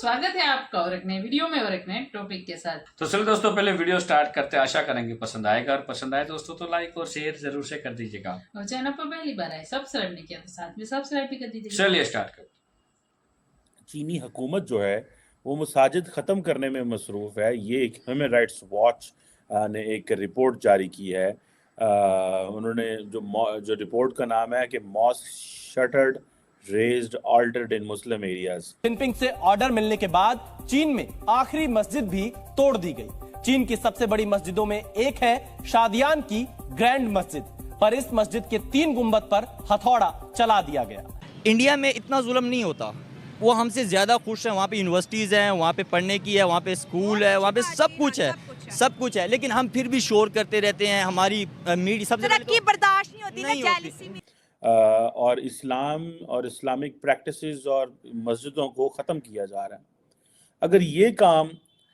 स्वागत है आपका और एक नए वीडियो में और एक नए टॉपिक के साथ। तो चलो दोस्तों, पहले वीडियो स्टार्ट करते हैं। आशा करेंगे पसंद आएगा, और पसंद आए दोस्तों तो लाइक और शेयर जरूर से कर दीजिएगा। और चैनल पर पहली बार आए सब्सक्राइब नहीं किया तो साथ में सब्सक्राइब भी कर दीजिएगा। चलिए स्टार्ट करते हैं। चीनी हुकूमत जो है वो मसाजिद ख़त्म करने में मसरूफ़ है। ये एक ह्यूमन राइट्स वॉच ने एक रिपोर्ट जारी की है। उन्होंने जो रिपोर्ट का नाम है कि mosque shuttered, razed, altered in Muslim areas. Jinping से ऑर्डर मिलने के बाद चीन में आखिरी मस्जिद भी तोड़ दी गई। चीन की सबसे बड़ी मस्जिदों में एक है शादियान की ग्रैंड मस्जिद, पर इस मस्जिद के 3 गुंबद पर हथौड़ा चला दिया गया। इंडिया में इतना जुल्म नहीं होता, वो हमसे ज़्यादा खुश हैं। वहाँ पे यूनिवर्सिटीज़ हैं, वहाँ पे पढ़ने की है, वहाँ पे स्कूल है, वहाँ पे सब कुछ है, लेकिन हम फिर भी शोर करते रहते हैं। हमारी मीडिया सबसे तरक्की बर्दाश्त नहीं होती ना, जेलसी में। और इस्लाम और इस्लामिक प्रैक्टिसेस और मस्जिदों को ख़त्म किया जा रहा है। अगर ये काम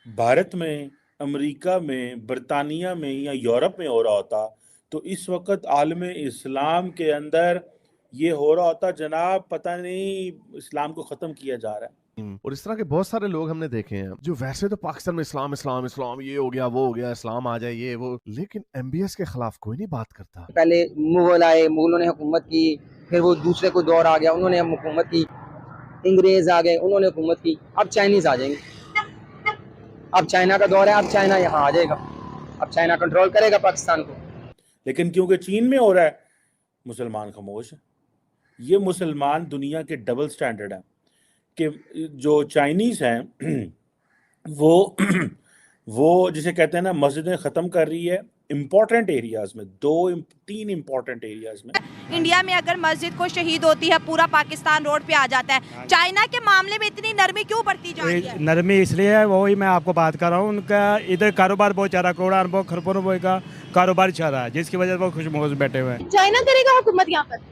भारत में, अमेरिका में, बरतानिया में या यूरोप में हो रहा होता तो इस वक्त आलम इस्लाम के अंदर ये हो रहा होता जनाब, पता नहीं इस्लाम को ख़त्म किया जा रहा है। और इस तरह के बहुत सारे लोग हमने देखे हैं जो वैसे तो पाकिस्तान में इस्लाम इस्लाम इस्लाम ये हो गया वो हो गया, इस्लाम आ जाए ये वो, लेकिन एमबीएस के खिलाफ कोई नहीं बात करता। पहले मुगल आए, मुगलों ने हुकूमत की, फिर वो दूसरे को दौर आ गया, उन्होंने हुकूमत की, अंग्रेज आ गए, उन्होंने हुकूमत की, अब चाइनीज आ जाएंगे। अब चाइना का दौर है, अब चाइना यहाँ आ जाएगा, अब चाइना कंट्रोल करेगा पाकिस्तान को। लेकिन क्योंकि चीन में हो रहा है, मुसलमान खामोश है। ये मुसलमान दुनिया के डबल स्टैंडर्ड हैं कि जो चाइनीज़ हैं वो जिसे कहते हैं ना, मस्जिदें ख़त्म कर रही है इम्पोर्टेंट एरियाज़ में, 2-3 इम्पोर्टेंट एरियाज़ में। इंडिया में अगर मस्जिद को शहीद होती है, पूरा पाकिस्तान रोड पे आ जाता है। चाइना के मामले में इतनी नरमी क्यों बढ़ती जा रही है? नरमी इसलिए है, वही मैं आपको बात कर रहा हूँ। उनका इधर कारोबार बहुत चाह रहा, करोड़ा अरबों खरबों रुपए का कारोबार चाह रहा है, जिसकी वजह से वो खुशमौज बैठे हुए हैं। चाइना करेगा हुकूमत यहाँ पर?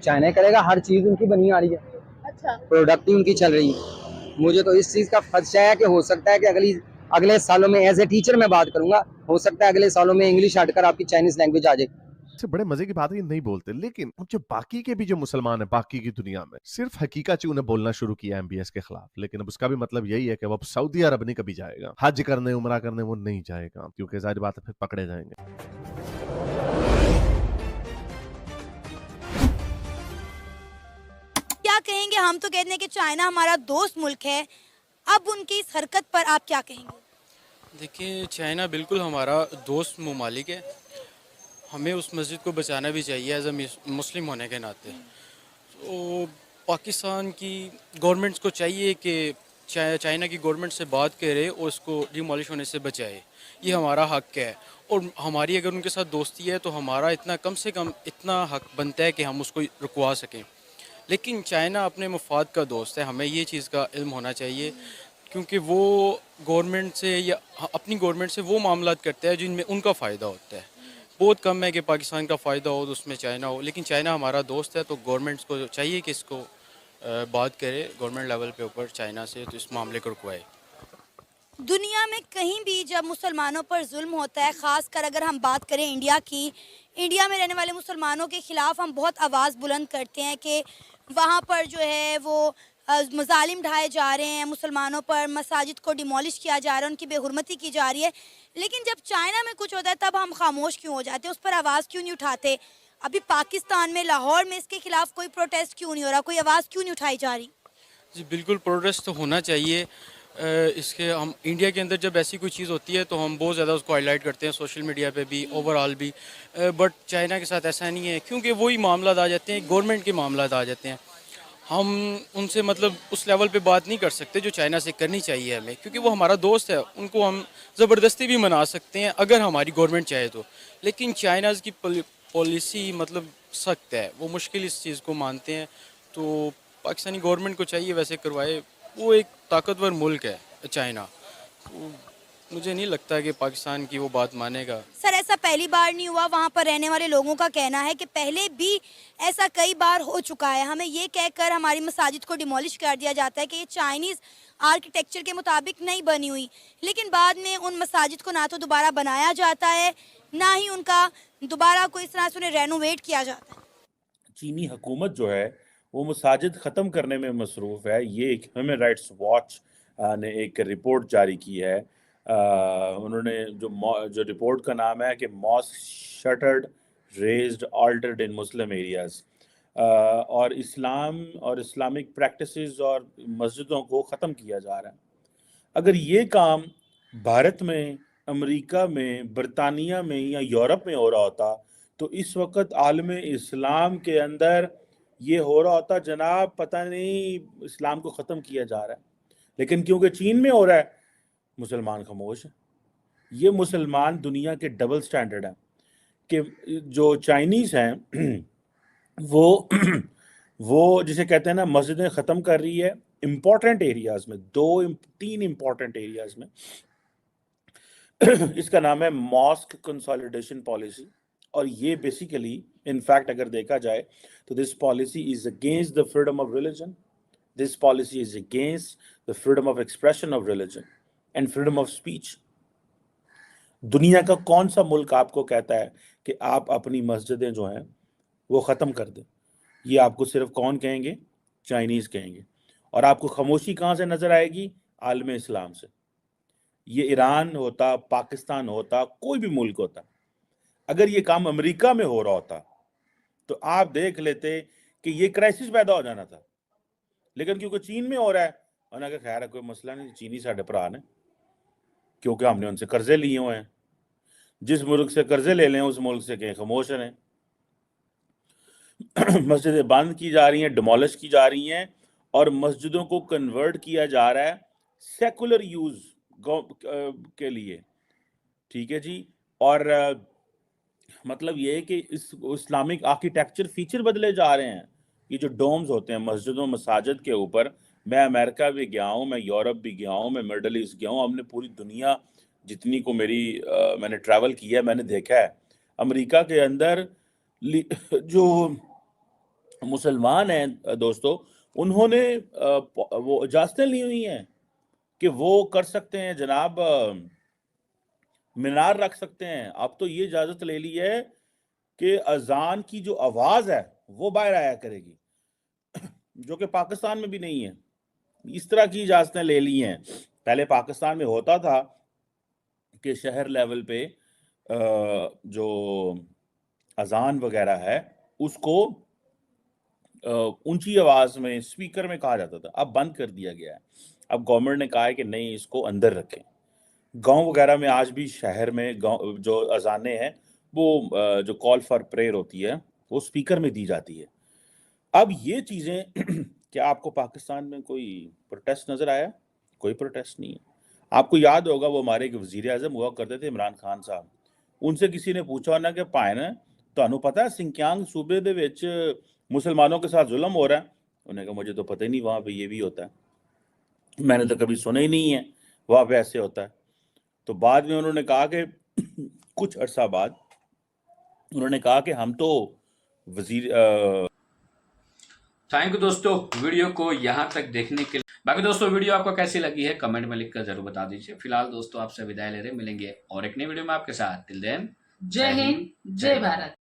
चाइना करेगा, हर चीज़ उनकी बनी आ रही है। अच्छा, प्रोडक्ट ही उनकी चल रही है। मुझे तो इस चीज़ का खदशा है कि हो सकता है कि अगले सालों में, एज ए टीचर मैं बात करूंगा, हो सकता है अगले सालों में इंग्लिश हटकर आपकी चाइनीज लैंग्वेज आ जाए। इससे बड़े मजे की बात है, ये नहीं बोलते, लेकिन जो बाकी के भी जो मुसलमान है बाकी की दुनिया में, सिर्फ हकीकत से उन्हें बोलना शुरू किया एमबीएस के खिलाफ। लेकिन अब उसका भी मतलब यही है कि वो सऊदी अरब नहीं कभी जाएगा, हज करने उमरा करने वो नहीं जाएगा, क्योंकि जाहिर बात है फिर पकड़े जाएंगे। क्या कहेंगे? हम तो कहते हैं कि चाइना हमारा दोस्त मुल्क है, अब उनकी इस हरकत पर आप क्या कहेंगे? देखिए, चाइना बिल्कुल हमारा दोस्त ममालिक है, हमें उस मस्जिद को बचाना भी चाहिए एज अ मुस्लिम होने के नाते। तो पाकिस्तान की गवर्नमेंट्स को चाहिए कि चाइना की गवर्नमेंट से बात करे और उसको डिमोलिश होने से बचाए, ये हमारा हक है। और हमारी अगर उनके साथ दोस्ती है तो हमारा इतना कम से कम इतना हक बनता है कि हम उसको रुकवा सकें। लेकिन चाइना अपने मफाद का दोस्त है, हमें ये चीज़ का इल्म होना चाहिए, क्योंकि वो गवर्नमेंट से या अपनी गवर्नमेंट से वो मामलात करते हैं जिनमें उनका फ़ायदा होता है। बहुत कम है कि पाकिस्तान का फ़ायदा हो तो उसमें चाइना हो, लेकिन चाइना हमारा दोस्त है, तो गवर्नमेंट्स को चाहिए कि इसको बात करे गवर्नमेंट लेवल पे ऊपर चाइना से, तो इस मामले को रुकवाए। दुनिया में कहीं भी जब मुसलमानों पर जुल्म होता है, ख़ासकर अगर हम बात करें इंडिया की, इंडिया में रहने वाले मुसलमानों के ख़िलाफ़ हम बहुत आवाज़ बुलंद करते हैं कि वहाँ पर जो है वो मज़ालिम ढाए जा रहे हैं, मुसलमानों पर मसाजिद को डिमोलिश किया जा रहा है, उनकी बेहुरमती की जा रही है। लेकिन जब चाइना में कुछ होता है तब हम खामोश क्यों हो जाते हैं, उस पर आवाज़ क्यों नहीं उठाते? अभी पाकिस्तान में, लाहौर में इसके खिलाफ कोई प्रोटेस्ट क्यों नहीं हो रहा, कोई आवाज़ क्यों नहीं उठाई जा रही? जी बिल्कुल, प्रोटेस्ट तो होना चाहिए। इसके हम इंडिया के अंदर जब ऐसी कोई चीज़ होती है तो हम बहुत ज़्यादा उसको हाईलाइट करते हैं सोशल मीडिया पे भी, ओवरऑल भी। बट चाइना के साथ ऐसा नहीं है, क्योंकि वही मामला आ जाते हैं, गवर्नमेंट के मामला आ जाते हैं। हम उनसे मतलब उस लेवल पे बात नहीं कर सकते जो चाइना से करनी चाहिए हमें, क्योंकि वो हमारा दोस्त है। उनको हम ज़बरदस्ती भी मना सकते हैं अगर हमारी गवर्नमेंट चाहे तो, लेकिन चाइनाज़ की पॉलिसी मतलब सख्त है, वो मुश्किल इस चीज़ को मानते हैं। तो पाकिस्तानी गवर्नमेंट को चाहिए वैसे करवाए, वो एक ताकतवर मुल्क है चाइना, तो मुझे नहीं लगता कि पाकिस्तान की वो बात मानेगा। सर, ऐसा पहली बार नहीं हुआ, वहाँ पर रहने वाले लोगों का कहना है कि पहले भी ऐसा कई बार हो चुका है। हमें ये कहकर हमारी मसाजिद को डिमोलिश कर दिया जाता है कि ये चाइनीज़ आर्किटेक्चर के मुताबिक नहीं बनी हुई, लेकिन बाद में उन मसाजिद को ना तो दोबारा बनाया जाता है, ना ही उनका दोबारा कोई इस तरह से उन्हें रेनोवेट किया जाता है। चीनी हुकूमत जो है वो मसाजिद ख़त्म करने में मसरूफ़ है। ये एक ह्यूमन राइट्स वॉच ने एक रिपोर्ट जारी की है। उन्होंने जो रिपोर्ट का नाम है कि mosque shuttered, razed, altered in Muslim areas, और इस्लाम और इस्लामिक प्रैक्टिसेस और मस्जिदों को ख़त्म किया जा रहा है। अगर ये काम भारत में, अमेरिका में, बरतानिया में या यूरोप में हो रहा होता तो इस वक्त आलम इस्लाम के अंदर ये हो रहा होता जनाब पता नहीं इस्लाम को ख़त्म किया जा रहा है, लेकिन क्योंकि चीन में हो रहा है मुसलमान खामोश है। ये मुसलमान दुनिया के डबल स्टैंडर्ड हैं कि जो चाइनीज़ हैं वो जिसे कहते हैं ना मस्जिदें ख़त्म कर रही है इम्पॉर्टेंट एरियाज़ में, 3 इम्पॉर्टेंट एरियाज़ में। इसका नाम है मॉस्क कंसोलिडेशन पॉलिसी, और ये बेसिकली इनफैक्ट अगर देखा जाए तो this policy is against the freedom of religion, this policy is against the freedom of expression of religion and freedom of speech. दुनिया का कौन सा मुल्क आपको कहता है कि आप अपनी मस्जिदें जो हैं वो ख़त्म कर दें? ये आपको सिर्फ कौन कहेंगे? चाइनीज़ कहेंगे। और आपको खामोशी कहाँ से नज़र आएगी? आलम इस्लाम से। ये ईरान होता, पाकिस्तान होता, कोई भी मुल्क होता, अगर ये काम अमेरिका में हो रहा होता तो आप देख लेते कि ये क्राइसिस पैदा हो जाना था, लेकिन क्योंकि चीन में हो रहा है उन्होंने कहा खैर है कोई मसला नहीं, चीनी साढ़े भरा ने, क्योंकि हमने उनसे कर्जे लिए हुए हैं, जिस मुल्क से कर्जे ले लें उस मुल्क से कहीं खामोश रहें। मस्जिदें बंद की जा रही हैं, डिमोलिश की जा रही हैं, और मस्जिदों को कन्वर्ट किया जा रहा है सेकुलर यूज़ के लिए, ठीक है जी। और मतलब ये है कि इस इस्लामिक आर्किटेक्चर फीचर बदले जा रहे हैं। ये जो डोम्स होते हैं मस्जिदों मसाजिद के ऊपर, मैं अमेरिका भी गया हूँ, मैं यूरोप भी गया हूँ, मैं मिडल ईस्ट गया हूँ, हमने पूरी दुनिया जितनी को मैंने ट्रैवल किया है मैंने देखा है। अमेरिका के अंदर जो मुसलमान हैं दोस्तों, उन्होंने वो इजाज़तें ली हुई हैं कि वो कर सकते हैं जनाब, मीनार रख सकते हैं। अब तो ये इजाज़त ले ली है कि अजान की जो आवाज़ है वो बाहर आया करेगी, जो कि पाकिस्तान में भी नहीं है। इस तरह की इजाज़तें ले ली हैं। पहले पाकिस्तान में होता था कि शहर लेवल पे जो अजान वगैरह है उसको ऊंची आवाज़ में स्पीकर में कहा जाता था, अब बंद कर दिया गया है। अब गवर्नमेंट ने कहा है कि नहीं, इसको अंदर रखें। गांव वगैरह में आज भी शहर में जो अजानें हैं वो जो कॉल फॉर प्रेयर होती है वो स्पीकर में दी जाती है। अब ये चीज़ें क्या आपको पाकिस्तान में कोई प्रोटेस्ट नज़र आया? कोई प्रोटेस्ट नहीं है। आपको याद होगा वो हमारे एक वज़ीर आज़म हुआ करते थे इमरान खान साहब, उनसे किसी ने पूछा ना कि पाए ना ਤੁਹਾਨੂੰ पता है सिंकियांग सूबे दे विच मुसलमानों के साथ जुल्म हो रहा है? उन्होंने कहा मुझे तो पता ही नहीं वहाँ पे ये भी होता है, मैंने तो कभी सुना ही नहीं है वहाँ पे ऐसे होता है। तो बाद में उन्होंने कहा कि कुछ अरसा बाद उन्होंने कहा कि हम तो वजीर थैंक यू दोस्तों वीडियो को यहाँ तक देखने के लिए। बाकी दोस्तों वीडियो आपको कैसी लगी है कमेंट में लिखकर जरूर बता दीजिए। फिलहाल दोस्तों आपसे विदाई ले रहे, मिलेंगे और एक नई वीडियो में आपके साथ। टिल देन जय हिंद, जय भारत।